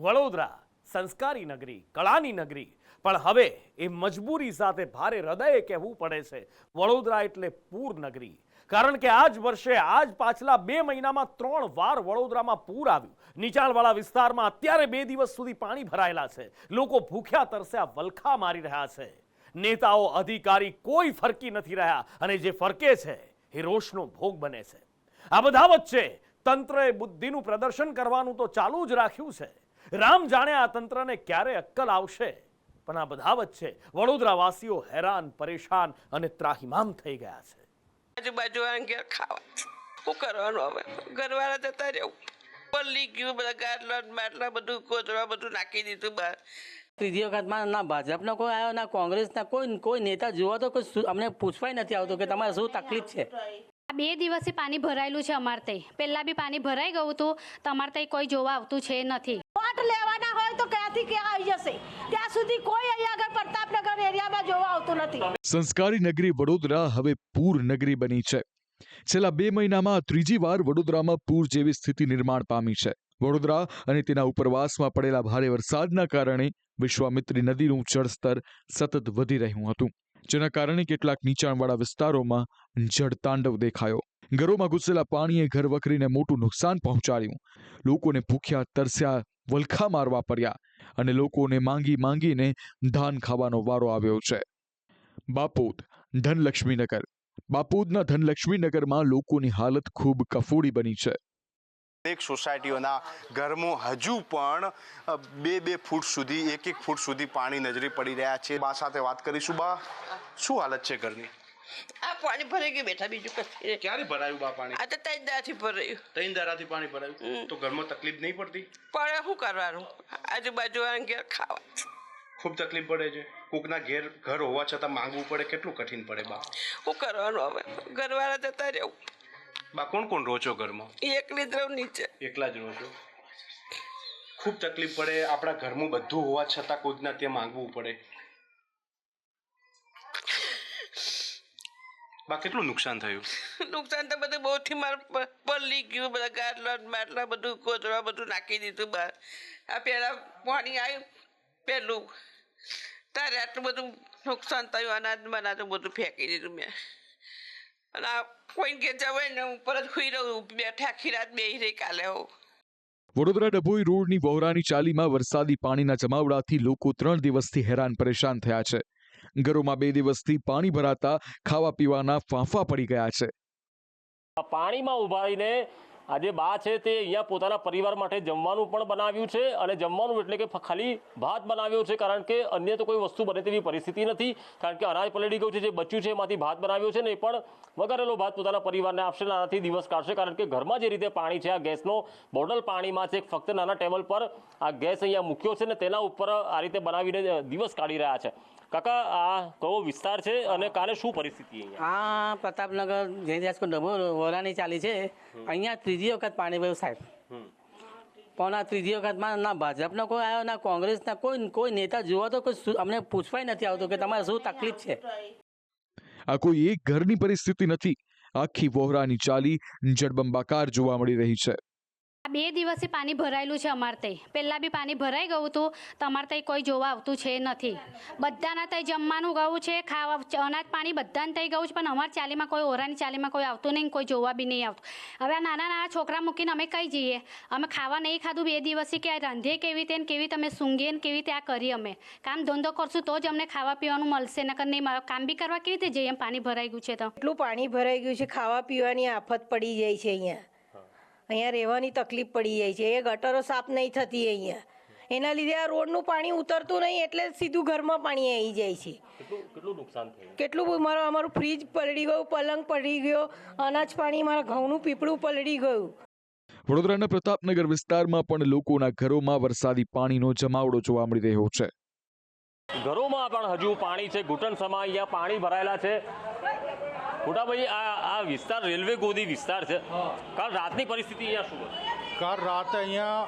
વડોદરા સંસ્કારી નગરી, કળાની નગરી, પણ હવે એ મજબૂરી સાથે ભારે હૃદયે કહેવું પડે છે વડોદરા એટલે પૂર નગરી. કારણ કે આ જ વર્ષે પાછલા 2 મહિનામાં 3 વાર વડોદરામાં પૂર આવ્યું. નીચાણવાળા વિસ્તારમાં અત્યારે 2 દિવસ સુધી પાણી ભરાયેલા છે. લોકો ભૂખ્યા તરસ્યા વલખા મારી રહ્યા છે. નેતાઓ અધિકારી કોઈ ફરકી નથી રહ્યા અને જે ફરકે છે એ રોષનો ભોગ બને છે. આ બધા વચ્ચે તંત્રએ બુદ્ધિનું પ્રદર્શન કરવાનું તો ચાલુ જ રાખ્યું છે. રામ જાણે આ તંત્રને ક્યારે અક્કલ આવશે. પણ આ બધા વચ્ચે વડોદરાવાસીઓ હેરાન, પરેશાન અને ત્રાહિમામ થઈ ગયા છે. આજુબાજુ ઘેર ખાવા શું કરવાનું? હવે ઘરવાળા જતા રહેવું, પલ્લી ગયું, બધા ગાટલા બાટલા બધું કોતરા બધું નાખી દીધું બહાર. ત્રીજી વખતમાં ના ભાજપનો કોઈ આવ્યો ના કોંગ્રેસના કોઈ નેતા જોવા તો કોઈ અમને પૂછવાય નથી આવતું કે તમારે શું તકલીફ છે. 2 દિવસથી પાણી ભરાયેલું છે અમારે ત્યાં. પહેલા બી પાણી ભરાઈ ગયું હતું. તમારે ત્યાં કોઈ જોવા આવતું છે નથી. વોટ લેવાના હોય તો ક્યાંથી ક્યાં આવી જશે, ત્યાં સુધી કોઈ અહીંયા આગળ પ્રતાપનગર એરિયામાં જોવા આવતું નથી. સંસ્કારી નગરી વડોદરા હવે પૂર નગરી બની છે. છેલ્લા 2 મહિનામાં ત્રીજી વાર વડોદરામાં પૂર જેવી સ્થિતિ નિર્માણ પામી છે. વડોદરા અને તેના ઉપરવાસમાં પડેલા ભારે વરસાદના કારણે વિશ્વામિત્રી નદીનું જળસ્તર સતત વધી રહ્યું હતું, જેના કારણે કેટલાક નીચાણવાળા વિસ્તારોમાં જળતાંડવ દેખાયો. ઘરોમાં ઘૂસેલા પાણીએ ઘરવખરીને મોટું નુકસાન પહોંચાડ્યું. લોકોને ભૂખ્યા તરસ્યા વલખા મારવા પડ્યા અને લોકોને માંગીને ધાન ખાવાનો વારો આવ્યો છે. બાપોદ, ધનલક્ષ્મીનગર. બાપોદના ધનલક્ષ્મીનગરમાં લોકોની હાલત ખૂબ કફોડી બની છે. એક સોસાયટીઓના ઘરમાં હજુ પણ 2 ફૂટ સુધી 1 ફૂટ સુધી પાણી નજરે પડી રહ્યા છે. બા સાથે વાત કરીશું. બા, શું હાલત છે ઘરની? આ પાણી ભરાઈ ગયું બેઠા, બીજું કશું. ક્યારે ભરાયું બા પાણી? આ તો 3 દાડાથી ભરાયું. 3 દાડાથી પાણી ભરાયું તો ઘરમાં તકલીફ નહીં પડતી? પડે, શું કરવાનું? આજુબાજુ ઘેર ખાવા ખૂબ તકલીફ પડે છે. કોકના ઘર હોવા છતાં માંગવું પડે, કેટલું કઠિન પડે બા? શું કરવાનું? હવે ઘરવાળા જતા રહેવું. બા, કોણ કોણ રહો છો ઘરમાં? એકલી જ રહું નીચે. એકલા જ રહો છો? ખૂબ તકલીફ પડે. આપણા ઘરમાં બધું હોવા છતાં કોઈકના ત્યાં માંગવું પડે. બા, કેટલું નુકસાન થયું? નુકસાન તો બધું બહુથી મારે પલ્લી ગયું, બધા ગાટલા બાટલા બધું કોતરા બધું નાખી દીધું બહાર. આ પહેલાં પાણી આવ્યું પહેલું, તારે આટલું બધું નુકસાન થયું. અનાજ બનાજ બધું ફેંકી દીધું મેં. અને આ કોઈ ઘેર જવાય ને ઉપર જ સુઈ રહું, બેઠા આખી રાત બેસી રહી. કાલે હો વડોદરા ડભોઈ રોડની વહોરાની ચાલીમાં વરસાદી પાણીના જમાવડાથી લોકો 3 દિવસથી હેરાન પરેશાન થયા છે. ઘરોમાં 2 દિવસથી પાણી ભરાતા ખાવા પીવાના ફાંફા પડી ગયા છે. પાણીમાં ઉભા રહીને આજે બા છે તે અહીંયા પોતાના પરિવાર માટે જમવાનું પણ બનાવ્યું છે અને જમવાનું એટલે કે ખાલી ભાત બનાવ્યો છે, કારણ કે અન્ય તો કોઈ વસ્તુ બને તેવી પરિસ્થિતિ નથી. કારણ કે અનાજ પલળી ગયું છે, જે બચ્યું છે એમાંથી ભાત બનાવ્યો છે ને એ પણ વઘારેલો ભાત પોતાના પરિવારને આપશે, આનાથી દિવસ કાઢશે. કારણ કે ઘરમાં જે રીતે પાણી છે, આ ગેસનો બોટલ પાણીમાં છે, ફક્ત નાના ટેબલ પર આ ગેસ અહીંયા મૂક્યો છે ને તેના ઉપર આ રીતે બનાવીને દિવસ કાઢી રહ્યા છે. કાકા, આ કયો વિસ્તાર છે અને કાલે શું પરિસ્થિતિ અહીંયા? આ પ્રતાપનગર જયરાજકો ડભો વોરાની ચાલી છે. અહીંયા ત્રીજી વખત પાણી ભર્યું સાહેબ. પણ આ ત્રીજી વખતમાં ના ભાજપનો કોઈ આવ્યો ના કોંગ્રેસના કોઈ નેતા જોવા તો કોઈ અમને પૂછવાય નથી આવતું કે તમારે શું તકલીફ છે. આ કોઈ એક ઘરની પરિસ્થિતિ નથી. આખી વહોરાની ચાલી જળબંબાકાર જોવા મળી રહી છે. 2 દિવસથી પાણી ભરાયેલું છે અમારે ત્યાં. પહેલાં બી પાણી ભરાઈ ગયું હતું. તમારે ત્યાં કોઈ જોવા આવતું છે નથી. બધાના ત્યાં જમવાનું ગયું છે, ખાવા અનાજ પાણી બધાને ત્યાં ગયું છે, પણ અમારી ચાલીમાં કોઈ ઓરાની ચાલીમાં કોઈ આવતું નહીં, કોઈ જોવા બી નહીં આવતું. હવે આ નાના છોકરા મૂકીને અમે કઈ જઈએ? અમે ખાવા નહીં ખાધું 2 દિવસથી, કે રાંધીએ કેવી રીતે, કેવી તમે સૂંઘીએ ને કેવી રીતે આ કરીએ? અમે કામ ધંધો કરશું તો જ અમને ખાવા પીવાનું મળશે, નકર નહીં. કામ બી કરવા કેવી રીતે જઈએ? પાણી ભરાઈ ગયું છે તો એટલું પાણી ભરાઈ ગયું છે, ખાવા પીવાની આફત પડી જાય છે. અહીંયા રહેવાની તકલીફ પડી જાય છે. એ ગટરો સાફ નહીં થતી અહીંયા. એના લીધે આ રોડનું પાણી ઉતરતું નહીં, એટલે સીધું ઘરમાં પાણી આવી જાય છે. કેટલું નુકસાન થયું? કેટલું અમારું ફ્રીજ પલળી ગયું, પલંગ પલળી ગયો, અનાજ પાણી મારા ઘઉંનું પીપળું પલળી ગયું. વડોદરાના પ્રતાપનગર વિસ્તારમાં પણ લોકોના ઘરોમાં વરસાદી પાણીનો જમાવડો જોવા મળી રહ્યો છે. ઘરોમાં પણ હજુ પાણી છે, ઘૂંટણ સમા અહીંયા પાણી ભરાયેલા છે. મોટાભાઈ, આ વિસ્તાર રેલવે ગોદી વિસ્તાર છે. કાલ રાતની પરિસ્થિતિ અહીંયા શું હતી? કાલ રાતે અહીંયા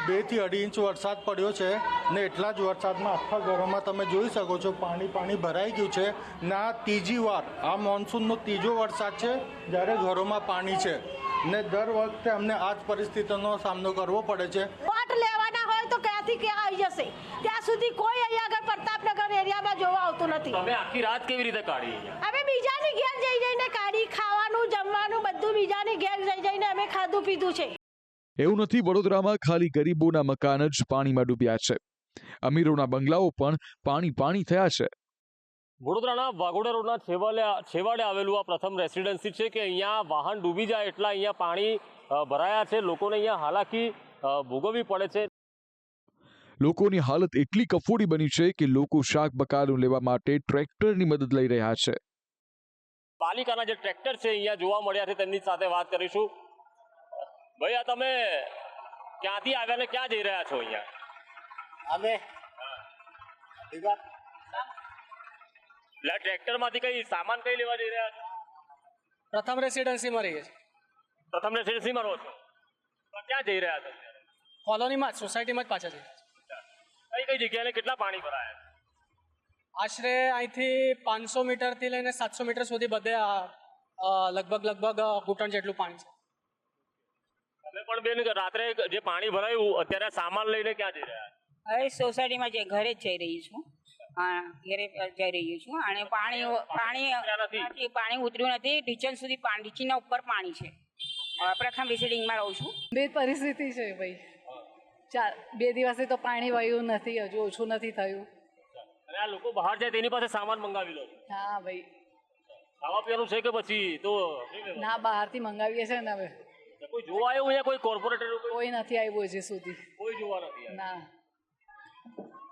2 થી 2.5 ઇંચ વરસાદ પડ્યો છે ને એટલા જ વરસાદમાં આખા ઘરોમાં તમે જોઈ શકો છો પાણી ભરાઈ ગયું છે. ને આ ત્રીજી વાર, આ મોન્સૂનનો ત્રીજો વરસાદ છે જ્યારે ઘરોમાં પાણી છે ને દર વખતે અમને આ જ પરિસ્થિતિનો સામનો કરવો પડે છે. વોટ લેવાના હોય તો નથી. તમે આખી રાત કેવી રીતે કાઢી અહીંયા? અમે બીજાની ઘેર જઈને કાઢી, ખાવાનું જમવાનું બધું બીજાની ઘેર જઈને અમે ખાધું પીધું છે. એવું નથી વડોદરામાં ખાલી ગરીબોના મકાન જ પાણીમાં ડૂબ્યા છે. અમીરોના બંગલાઓ પણ પાણી થયા છે. વડોદરાના વાઘોડા રોડના છેવાડે આવેલું આ પ્રથમ રેસિડેન્સી છે કે અહીંયા વાહન ડૂબી જાય એટલા અહીંયા પાણી ભરાયા છે. લોકોને અહીંયા હાલાકી ભોગવવી પડે છે. લોકોની હાલત એટલી કફોડી બની છે કે લોકો શાક બકાલું લેવા માટે ટ્રેક્ટરની મદદ લઈ રહ્યા છે. પાલિકાના જે ટ્રેક્ટર છે અહીંયા જોવા મળ્યા છે, તેમની સાથે વાત કરીશું. ભાઈ, આ તમે ક્યાંથી આવ્યા ને ક્યાં જઈ રહ્યા છો? અહીંયા અમે ટ્રેક્ટરમાંથી કઈ સામાન કઈ લેવા જઈ રહ્યા છો? પ્રથમ રેસિડેન્સીમાં રહીએ છીએ. પ્રથમ રેસિડેન્સીમાં રહો છો, તો ક્યાં જઈ રહ્યા છો? કોલોનીમાં જ, સોસાયટીમાં જ પાછા જઈએ. કઈ જગ્યાએ કેટલા પાણી ભરાયા? આશરે અહીંથી 500 મીટરથી લઈને 700 મીટર સુધી બધે લગભગ ઘૂંટણ જેટલું પાણી છે. તમે પણ બેન રાત્રે જે પાણી ભરાયું અત્યારે સામાન લઈને ક્યાં જઈ રહ્યા? હવે સોસાયટીમાં ઘરે જ જઈ રહી છું. હા, ઘરે જઈ રહી છું. અને પાણી ઉતર્યું નથી. ઢીચણ સુધી ઢીચીના ઉપર પાણી છે. પ્રથમ રેસિડિંગમાં રહું છું. બે પરિસ્થિતિ છે ભાઈ. 2 દિવસથી તો પાણી વહ્યું નથી, હજુ ઓછું નથી થયું. અને આ લોકો બહાર જાય તેની પાસે સામાન મંગાવી લો? હા ભાઈ, ખાવા પીવાનું છે કે પછી તો ના, બહારથી મંગાવીએ છે ને. હવે કોઈ જોવા આવ્યું અહીંયા? કોઈ કોર્પોરેટર કોઈ નથી આવ્યું હજી સુધી. કોઈ જોવા નથી? ના,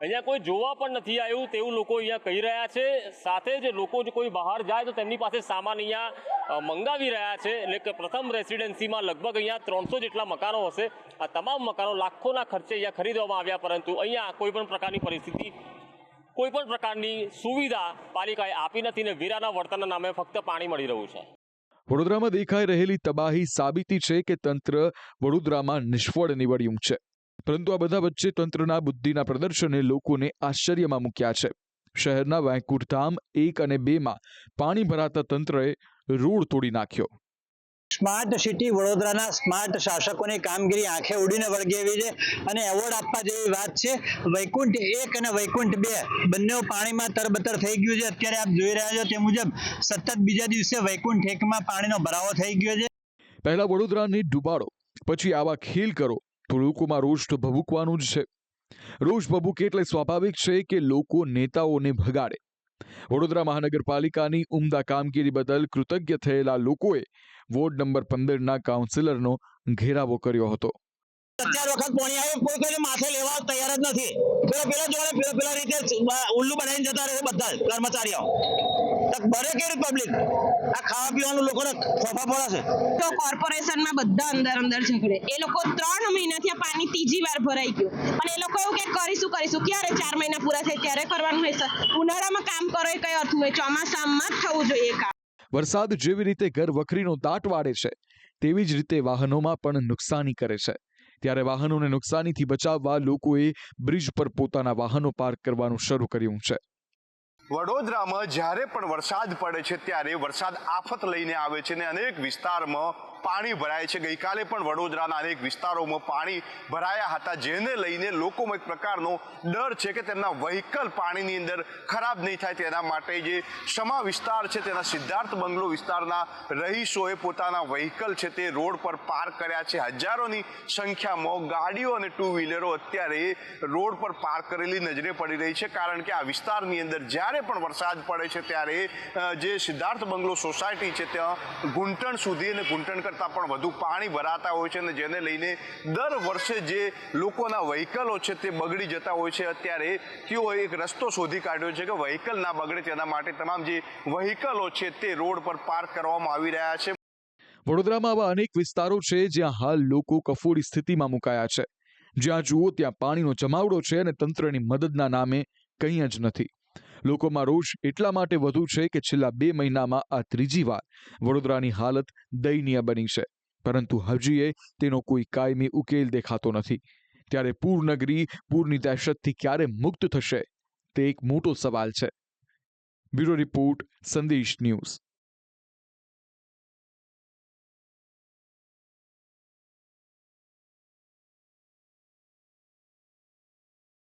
અહીંયા કોઈ જોવા પણ નથી આવ્યું તેવું લોકો અહીંયા કહી રહ્યા છે. સાથે જ લોકો જો કોઈ બહાર જાય તો તેમની પાસે સામાન અહીંયા મંગાવી રહ્યા છે. એટલે કે પ્રથમ રેસિડેન્સીમાં લગભગ અહીંયા 300 જેટલા મકાનો હશે. આ તમામ મકાનો લાખોના ખર્ચે અહીંયા ખરીદવામાં આવ્યા, પરંતુ અહીંયા કોઈ પણ પ્રકારની પરિસ્થિતિ, કોઈ પણ પ્રકારની સુવિધા પાલિકાએ આપી નથી ને વેરાના વળતરના નામે ફક્ત પાણી મળી રહ્યું છે. વડોદરામાં દેખાઈ રહેલી તબાહી સાબિતી છે કે તંત્ર વડોદરામાં નિષ્ફળ નીવડ્યું છે. પરંતુ આ બધા વચ્ચે તંત્રના બુદ્ધિના પ્રદર્શને લોકોને આશ્ચર્યમાં મૂક્યા છે. શહેરના વૈકુંઠધામ 1 અને 2માં પાણી ભરાતા તંત્રએ રોડ તોડી નાખ્યો. સ્માર્ટ સિટી વડોદરાના સ્માર્ટ શાસકોની કામગીરી આંખે ઉડીને વળગી એવી છે અને એવોર્ડ આપવા જેવી વાત છે. વૈકુંઠ 1 અને વૈકુંઠ 2 બંને પાણીમાં તરબતર થઈ ગયું છે. અત્યારે આપ જોઈ રહ્યા છો તે મુજબ સતત બીજા દિવસે વૈકુંઠ 1માં પાણીનો ભરાવો થઈ ગયો છે. પહેલા વડોદરાને ડૂબાડો, પછી આવા ખેલ કરો તો લોકોમાં રોષ તો ભભૂકવાનું જ છે. રોષ ભભૂકે એટલે સ્વાભાવિક છે કે લોકો નેતાઓને ભગાડે. વડોદરા મહાનગરપાલિકાની ઉમદા કામગીરી બદલ કૃતજ્ઞ થયેલા લોકોએ વોર્ડ નંબર 15ના કાઉન્સિલરનો ઘેરાવો કર્યો હતો. 4 વખત પાણી આવ્યું, કોઈ કોઈને માથે લેવા તૈયાર જ નથી. પેલા જોડે પેલા રીતે ઉલ્લુ બનાવીને જતા રહે બધા કર્મચારીઓ. બરે કેવી પબ્લિક આ ખાવા પીવાનું લોકોને ફોફા પડે છે. તો કોર્પોરેશનમાં બધા અંદર ઝઘડે. એ લોકો 3 મહિનાથી આ પાણી ત્રીજી વાર ભરાઈ ગયું, પણ એ લોકો એવું કે કરીશું ક્યારે 4 મહિના પૂરા થાય ત્યારે કરવાનું હોય. ઉનાળામાં કામ કરો એ કઈ અર્થ હોય? ચોમાસામાં જ થવું જોઈએ કામ. વરસાદ જેવી રીતે ઘર વખરીનો દાટ વાળે છે, તેવી જ રીતે વાહનોમાં પણ નુકસાની કરે છે. ત્યારે વાહનોને નુકસાનીથી બચાવવા લોકોએ બ્રિજ પર પોતાના વાહનો પાર્ક કરવાનું શરૂ કર્યું છે. વડોદરામાં જ્યારે પણ વરસાદ પડે છે ત્યારે વરસાદ આફત લઈને આવે છે અને અનેક વિસ્તારમાં પાણી ભરાય છે. ગઈકાલે પણ વડોદરાના અનેક વિસ્તારોમાં પાણી ભરાયા હતા, જેને લઈને લોકોમાં એક પ્રકારનો ડર છે કે તેમના વ્હીકલ પાણીની અંદર ખરાબ નહીં થાય. તેના માટે જે સમા વિસ્તાર છે તેના સિદ્ધાર્થ બંગલો વિસ્તારના રહીશોએ પોતાના વ્હીકલ છે તે રોડ પર પાર્ક કર્યા છે. હજારોની સંખ્યામાં ગાડીઓ અને 2 વ્હીલરો અત્યારે રોડ પર પાર્ક કરેલી નજરે પડી રહી છે, કારણ કે આ વિસ્તારની અંદર જ્યારે પણ વરસાદ પડે છે ત્યારે જે સિદ્ધાર્થ બંગલો સોસાયટી છે ત્યાં ઘૂંટણ સુધી અને ઘૂંટણ કરતાં પણ વધુ પાણી ભરાતા હોય છે અને જેને લઈને દર વર્ષે જે લોકોના વ્હીકલો છે તે બગડી જતા હોય છે. અત્યારે તેઓએ એક રસ્તો શોધી કાઢ્યો છે કે વ્હીકલ ના બગડે તેના માટે તમામ જે વ્હીકલો છે તે રોડ પર પાર્ક કરવામાં આવી રહ્યા છે. વડોદરામાં આવા અનેક વિસ્તારો છે જ્યાં હાલ લોકો કફોડી સ્થિતિમાં મુકાયા છે. જ્યાં જુઓ ત્યાં પાણીનો જમાવડો છે અને તંત્રની મદદના નામે કંઈ જ નથી. લોકોમાં રોષ એટલા માટે વધુ છે કે છેલ્લા 2 મહિનામાં આ ત્રીજી વાર વડોદરાની હાલત દયનીય બની છે, પરંતુ હજીએ તેનો કોઈ કાયમી ઉકેલ દેખાતો નથી. ત્યારે પૂરનગરી પૂરની દહેશતથી ક્યારે મુક્ત થશે તે એક મોટો સવાલ છે. બ્યુરો રિપોર્ટ, સંદેશ ન્યૂઝ.